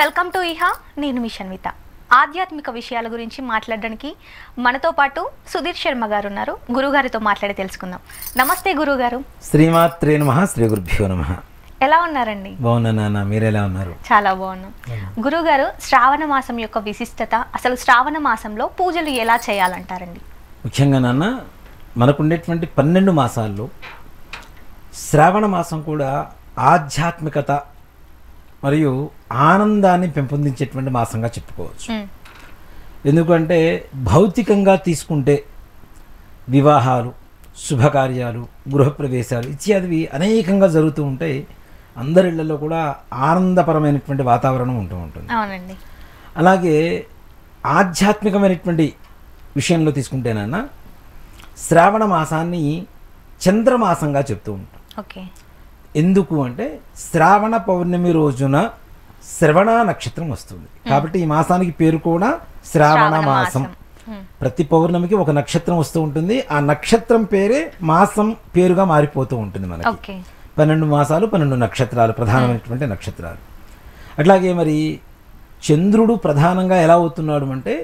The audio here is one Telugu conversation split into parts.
Welcome to ఇహా. నేను మీ షన్విత. ఆధ్యాత్మిక విషయాల గురించి మాట్లాడడానికి మనతో పాటు సుధీర్ శర్మ గారు ఉన్నారు. గురుగారితో మాట్లాడి తెలుసుకుందాం. నమస్తే గురుగారు. శ్రీమాత్రే నమః. శ్రీ గురుభ్యో నమః. ఎలా ఉన్నారండి? బాగున్నా నాన్న, మీరు ఎలా ఉన్నారు? చాలా బాగున్నాం. గురుగారు, శ్రావణ మాసం యొక్క విశిష్టత, అసలు శ్రావణ మాసంలో పూజలు ఎలా చేయాలంటారండి? ముఖ్యంగా నాన్న, మనకుండేటువంటి 12 మాసాల్లో శ్రావణ మాసం కూడా ఆధ్యాత్మికత మరియు ఆనందాన్ని పెంపొందించేటువంటి మాసంగా చెప్పుకోవచ్చు. ఎందుకంటే భౌతికంగా తీసుకుంటే వివాహాలు, శుభకార్యాలు, గృహప్రవేశాలు ఇత్యాదివి అనేకంగా జరుగుతూ ఉంటాయి. అందరిళ్లలో కూడా ఆనందపరమైనటువంటి వాతావరణం ఉంటూ ఉంటుంది. అవునండి. అలాగే ఆధ్యాత్మికమైనటువంటి విషయంలో తీసుకుంటేనన్నా శ్రావణ మాసాన్ని చంద్రమాసంగా చెప్తూ ఉంటాం. ఓకే. ఎందుకు అంటే శ్రావణ పౌర్ణమి రోజున శ్రవణ నక్షత్రం వస్తుంది కాబట్టి ఈ మాసానికి పేరు కూడా శ్రావణ మాసం. ప్రతి పౌర్ణమికి ఒక నక్షత్రం వస్తూ ఉంటుంది. ఆ నక్షత్రం పేరే మాసం పేరుగా మారిపోతూ ఉంటుంది. మనకి 12 మాసాలు 12 నక్షత్రాలు, ప్రధానమైనటువంటి నక్షత్రాలు. అట్లాగే మరి చంద్రుడు ప్రధానంగా ఎలా అవుతున్నాడు అంటే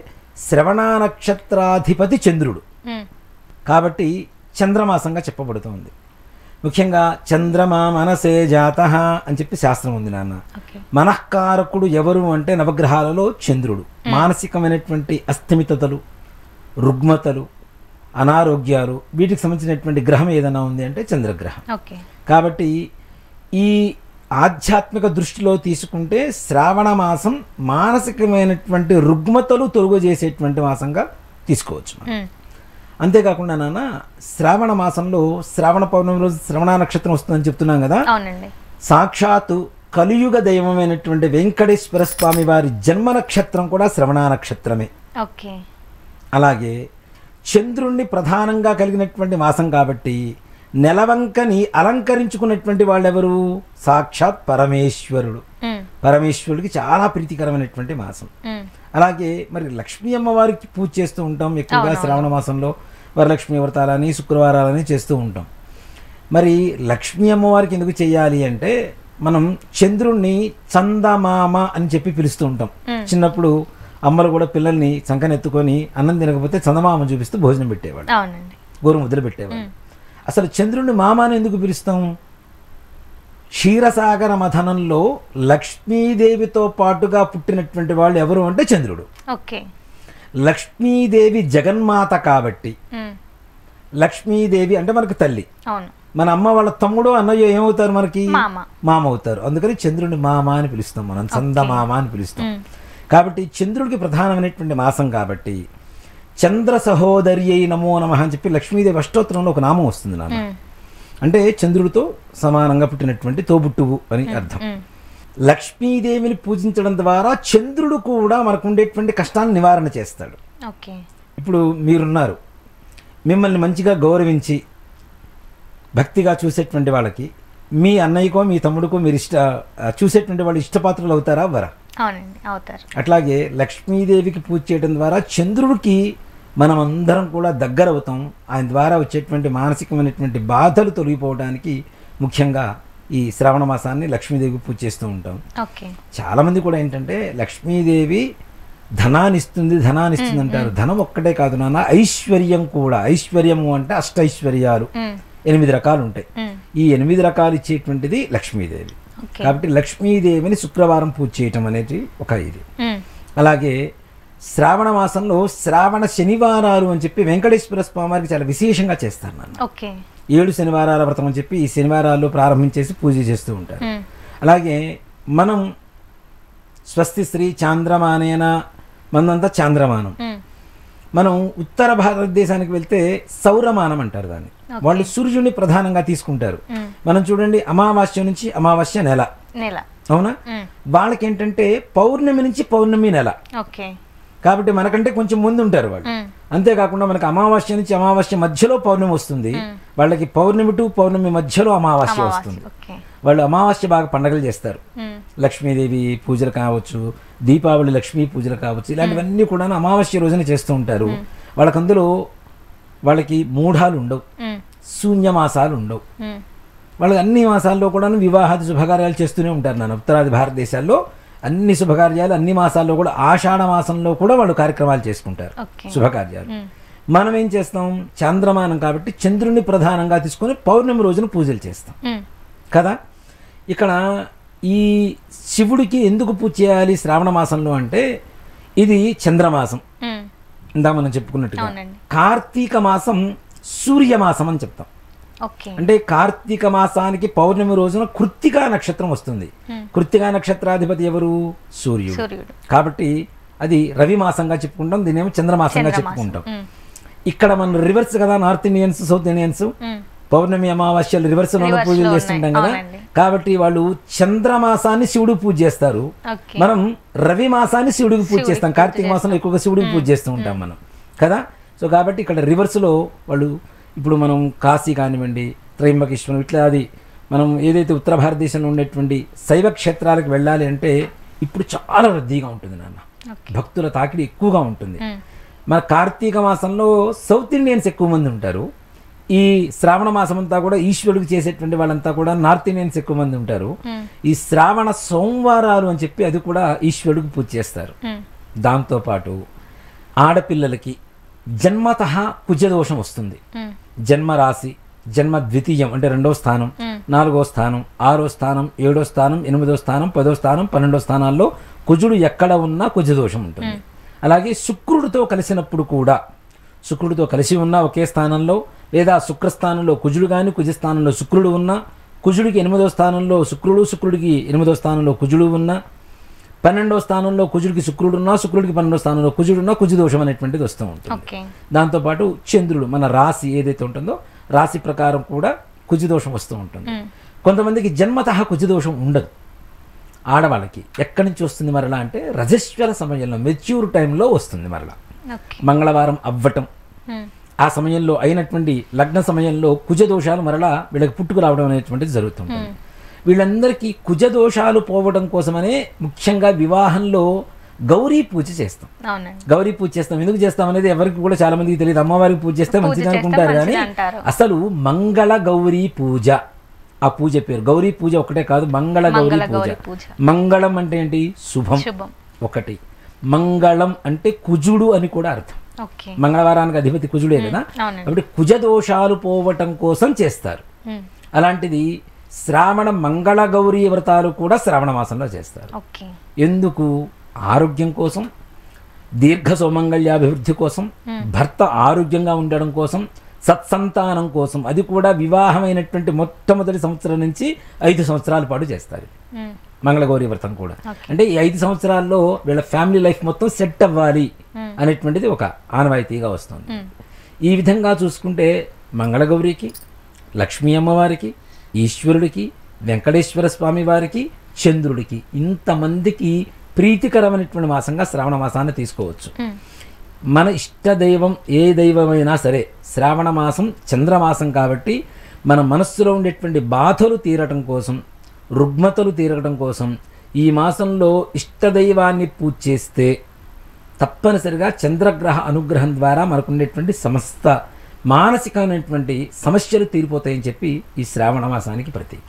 శ్రవణ నక్షత్రాధిపతి చంద్రుడు కాబట్టి చంద్రమాసంగా చెప్పబడుతుంది. ముఖ్యంగా చంద్రమా మనసే జాతః అని చెప్పి శాస్త్రం ఉంది నాన్న. మనఃకారకుడు ఎవరు అంటే నవగ్రహాలలో చంద్రుడు. మానసికమైనటువంటి అస్థిమితతలు, రుగ్మతలు, అనారోగ్యాలు వీటికి సంబంధించినటువంటి గ్రహం ఏదైనా ఉంది అంటే చంద్రగ్రహం. కాబట్టి ఈ ఆధ్యాత్మిక దృష్టిలో తీసుకుంటే శ్రావణ మాసం మానసికమైనటువంటి రుగ్మతలు తొలుగు చేసేటువంటి మాసంగా తీసుకోవచ్చు. అంతేకాకుండా నాన్న, శ్రావణ మాసంలో శ్రావణ పౌర్ణమి రోజు శ్రవణ నక్షత్రం వస్తుందని చెప్తున్నాం కదా. సాక్షాత్తు కలియుగ దైవమైనటువంటి వెంకటేశ్వర స్వామి వారి జన్మ నక్షత్రం కూడా శ్రవణ నక్షత్రమే. అలాగే చంద్రుణ్ణి ప్రధానంగా కలిగినటువంటి మాసం కాబట్టి నెలవంకని అలంకరించుకున్నటువంటి వాళ్ళెవరు? సాక్షాత్ పరమేశ్వరుడు. పరమేశ్వరుడికి చాలా ప్రీతికరమైనటువంటి మాసం. అలాగే మరి లక్ష్మీ అమ్మవారికి పూజ చేస్తూ ఉంటాం ఎక్కువగా శ్రావణ మాసంలో. వరలక్ష్మీ వ్రతాలని, శుక్రవారాలని చేస్తూ ఉంటాం. మరి లక్ష్మీ అమ్మవారికి ఎందుకు చేయాలి అంటే మనం చంద్రుణ్ణి చందమామ అని చెప్పి పిలుస్తూ ఉంటాం. చిన్నప్పుడు అమ్మలు కూడా పిల్లల్ని సంకనెత్తుకొని అన్నం తినకపోతే చందమామ చూపిస్తూ భోజనం పెట్టేవాడు, గోరుముద్దలు పెట్టేవాడు. అసలు చంద్రుణ్ణి మామ అని ఎందుకు పిలుస్తాం? క్షీరసాగర మథనంలో లక్ష్మీదేవితో పాటుగా పుట్టినటువంటి వాళ్ళు ఎవరు అంటే చంద్రుడు. లక్ష్మీదేవి జగన్మాత కాబట్టి లక్ష్మీదేవి అంటే మనకు తల్లి. మన అమ్మ వాళ్ళ తమ్ముడు అన్నయ్య ఏమవుతారు? మనకి మామ అవుతారు. అందుకని చంద్రుడిని మామ అని పిలుస్తాం, మనం చందమామ అని పిలుస్తాం. కాబట్టి చంద్రుడికి ప్రధానమైనటువంటి మాసం కాబట్టి చంద్ర సహోదర్యై నమో నమః అని చెప్పి లక్ష్మీదేవి అష్టోత్తరంలో ఒక నామం వస్తుంది నాన్న. అంటే చంద్రుడితో సమానంగా పుట్టినటువంటి తోబుట్టువు అని అర్థం. లక్ష్మీదేవిని పూజించడం ద్వారా చంద్రుడు కూడా మనకు ఉండేటువంటి కష్టాన్ని నివారణ చేస్తాడు. ఇప్పుడు మీరున్నారు, మిమ్మల్ని మంచిగా గౌరవించి భక్తిగా చూసేటువంటి వాళ్ళకి మీ అన్నయ్యకో మీ తమ్ముడికో మీరు చూసేటువంటి వాళ్ళు ఇష్టపాత్రులు అవుతారా? వరా? అట్లాగే లక్ష్మీదేవికి పూజ చేయడం ద్వారా చంద్రుడికి మనం అందరం కూడా దగ్గర అవుతాం. ఆయన ద్వారా వచ్చేటువంటి మానసికమైనటువంటి బాధలు తొలగిపోవడానికి ముఖ్యంగా ఈ శ్రావణ మాసాన్ని లక్ష్మీదేవికి పూజ చేస్తూ ఉంటాం. చాలామంది కూడా ఏంటంటే లక్ష్మీదేవి ధనాన్ని ఇస్తుంది అంటారు. ధనం ఒక్కటే కాదు నాన్న, ఐశ్వర్యం కూడా. ఐశ్వర్యము అంటే అష్టైశ్వర్యాలు 8 రకాలు ఉంటాయి. ఈ 8 రకాలు ఇచ్చేటువంటిది లక్ష్మీదేవి. కాబట్టి లక్ష్మీదేవిని శుక్రవారం పూజ చేయటం అనేది ఒక ఇది. అలాగే శ్రావణ మాసంలో శ్రావణ శనివారాలు అని చెప్పి వెంకటేశ్వర స్వామి వారికి చాలా విశేషంగా చేస్తారు నాన్న. 7 శనివారాల వ్రతం అని చెప్పి ఈ శనివారాల్లో ప్రారంభించేసి పూజ చేస్తూ ఉంటారు. అలాగే మనం స్వస్తి శ్రీ చాంద్రమానేన, మనంతా చాంద్రమానం. మనం ఉత్తర భారతదేశానికి వెళ్తే సౌరమానం అంటారు దాన్ని. వాళ్ళు సూర్యుడిని ప్రధానంగా తీసుకుంటారు. మనం చూడండి, అమావాస్య నుంచి అమావాస్య నెల, అవునా? వాళ్ళకి ఏంటంటే పౌర్ణమి నుంచి పౌర్ణమి నెల. కాబట్టి మనకంటే కొంచెం ముందు ఉంటారు వాళ్ళు. అంతేకాకుండా మనకు అమావాస్య నుంచి అమావాస్య మధ్యలో పౌర్ణమి వస్తుంది, వాళ్ళకి పౌర్ణమి టు పౌర్ణమి మధ్యలో అమావాస్య వస్తుంది. వాళ్ళు అమావాస్య బాగా పండగలు చేస్తారు. లక్ష్మీదేవి పూజలు కావచ్చు, దీపావళి లక్ష్మీ పూజలు కావచ్చు, ఇలాంటివన్నీ కూడా అమావాస్య రోజున చేస్తూ ఉంటారు. అందులో వాళ్ళకి మూఢాలు ఉండవు, శూన్యమాసాలు ఉండవు. వాళ్ళకి అన్ని మాసాల్లో కూడా వివాహాది శుభకార్యాలు చేస్తూనే ఉంటారు నాన్న. ఉత్తరాది భారతదేశాల్లో అన్ని శుభకార్యాలు అన్ని మాసాల్లో కూడా ఆషాఢ మాసంలో కూడా వాళ్ళు కార్యక్రమాలు చేసుకుంటారు శుభకార్యాలు. మనం ఏం చేస్తాం, చంద్రమానం కాబట్టి చంద్రుని ప్రధానంగా తీసుకొని పౌర్ణమి రోజున పూజలు చేస్తాం కదా. ఇక్కడ ఈ శివుడికి ఎందుకు పూజ చేయాలి శ్రావణ మాసంలో అంటే ఇది చంద్రమాసం, ఇందా మనం చెప్పుకున్నట్టుగా. కార్తీక మాసం సూర్యమాసం అని చెప్తాం. అంటే కార్తీక మాసానికి పౌర్ణమి రోజున కృత్తికా నక్షత్రం వస్తుంది. కృత్తికా నక్షత్రాధిపతి ఎవరు? సూర్యుడు. కాబట్టి అది రవి మాసంగా చెప్పుకుంటాం, దీనేమో చంద్రమాసంగా చెప్పుకుంటాం. ఇక్కడ మనం రివర్స్ కదా, నార్త్ ఇండియన్స్ సౌత్ ఇండియన్స్ పౌర్ణమి అమావాస్యలు రివర్స్ పూజలు చేస్తుంటాం కదా. కాబట్టి వాళ్ళు చంద్రమాసాన్ని శివుడు పూజ చేస్తారు, మనం రవి మాసాన్ని శివుడికి పూజ చేస్తాం. కార్తీక మాసంలో ఎక్కువగా శివుడికి పూజ చేస్తూ ఉంటాం మనం కదా. సో కాబట్టి ఇక్కడ రివర్స్లో వాళ్ళు ఇప్పుడు మనం కాశీ కానివ్వండి, త్రయంబకేశ్వరం ఇట్లా అది మనం ఏదైతే ఉత్తర భారతదేశంలో ఉండేటువంటి శైవ క్షేత్రాలకు వెళ్ళాలి అంటే ఇప్పుడు చాలా రద్దీగా ఉంటుంది నాన్న, భక్తుల తాకిడి ఎక్కువగా ఉంటుంది. మన కార్తీక మాసంలో సౌత్ ఇండియన్స్ ఎక్కువ మంది ఉంటారు. ఈ శ్రావణ మాసం అంతా కూడా ఈశ్వరుడికి చేసేటువంటి వాళ్ళంతా కూడా నార్త్ ఇండియన్స్ ఎక్కువ మంది ఉంటారు. ఈ శ్రావణ సోమవారాలు అని చెప్పి అది కూడా ఈశ్వరుడికి పూజ చేస్తారు. దాంతోపాటు ఆడపిల్లలకి జన్మతః కుజదోషం వస్తుంది. జన్మరాశి, జన్మ ద్వితీయం అంటే 2వ స్థానం, 4వ స్థానం, 6వ స్థానం, 7వ స్థానం, 8వ స్థానం, 10వ స్థానం, 12వ స్థానాల్లో కుజుడు ఎక్కడ ఉన్నా కుజదోషం ఉంటుంది. అలాగే శుక్రుడితో కలిసినప్పుడు కూడా, శుక్రుడితో కలిసి ఉన్న ఒకే స్థానంలో లేదా శుక్రస్థానంలో కుజుడు కానీ కుజస్థానంలో శుక్రుడు ఉన్నా, కుజుడికి 8వ స్థానంలో శుక్రుడు, శుక్రుడికి 8వ స్థానంలో కుజుడు ఉన్నా, 12వ స్థానంలో కుజుడికి శుక్రుడు ఉన్నా, శుక్రుడికి 12వ స్థానంలో కుజుడు ఉన్నా కుజదోషం అనేటువంటిది వస్తూ ఉంటుంది. దాంతోపాటు చంద్రుడు మన రాశి ఏదైతే ఉంటుందో రాశి ప్రకారం కూడా కుజదోషం వస్తూ ఉంటుంది. కొంతమందికి జన్మతః కుజదోషం ఉండదు. ఆడవాళ్ళకి ఎక్కడి నుంచి వస్తుంది మరలా అంటే రజస్వల సమయంలో, మెచ్యూర్ టైంలో వస్తుంది మరలా. మంగళవారం అవ్వటం, ఆ సమయంలో అయినటువంటి లగ్న సమయంలో కుజదోషాలు మరలా వీళ్ళకి పుట్టుకు రావడం అనేటువంటిది జరుగుతుంటుంది. వీళ్ళందరికీ కుజదోషాలు పోవడం కోసమనే ముఖ్యంగా వివాహంలో గౌరీ పూజ చేస్తాం. గౌరీ పూజ చేస్తాం. ఎందుకు చేస్తాం అనేది ఎవరికి కూడా చాలా మందికి తెలియదు. అమ్మవారికి పూజ చేస్తే మంచిది అనుకుంటారు, కానీ అసలు మంగళ గౌరీ పూజ, ఆ పూజ పేరు గౌరీ పూజ ఒకటే కాదు, మంగళ గౌరీ పూజ. మంగళం అంటే ఏంటి? శుభం ఒకటి. మంగళం అంటే కుజుడు అని కూడా అర్థం. మంగళవారానికి అధిపతి కుజుడే కదా. కాబట్టి కుజదోషాలు పోవటం కోసం చేస్తారు. అలాంటిది శ్రావణ మంగళ గౌరీ వ్రతాలు కూడా శ్రావణ మాసంలో చేస్తారు. ఎందుకు? ఆరోగ్యం కోసం, దీర్ఘ సౌమంగళ్యాభివృద్ధి కోసం, భర్త ఆరోగ్యంగా ఉండడం కోసం, సత్సంతానం కోసం. అది కూడా వివాహమైనటువంటి మొట్టమొదటి సంవత్సరం నుంచి 5 సంవత్సరాల పాటు చేస్తారు మంగళగౌరీ వ్రతం కూడా. అంటే ఈ 5 సంవత్సరాల్లో వీళ్ళ ఫ్యామిలీ లైఫ్ మొత్తం సెట్ అవ్వాలి అనేటువంటిది ఒక ఆనవాయితీగా వస్తుంది. ఈ విధంగా చూసుకుంటే మంగళగౌరికి, లక్ష్మీ అమ్మవారికి, ఈశ్వరుడికి, వెంకటేశ్వర స్వామి వారికి, చంద్రుడికి, ఇంతమందికి ప్రీతికరమైనటువంటి మాసంగా శ్రావణ మాసాన్ని తీసుకోవచ్చు. మన ఇష్టదైవం ఏ దైవమైనా సరే శ్రావణ మాసం చంద్రమాసం కాబట్టి మన మనస్సులో ఉండేటువంటి బాధలు తీరటం కోసం, రుగ్మతలు తీరటం కోసం ఈ మాసంలో ఇష్టదైవాన్ని పూజ చేస్తే తప్పనిసరిగా చంద్రగ్రహ అనుగ్రహం ద్వారా మనకుండేటువంటి సమస్త మానసికమైనటువంటి సమస్యలు తీరిపోతాయని చెప్పి ఈ శ్రావణ మాసానికి ప్రతీక.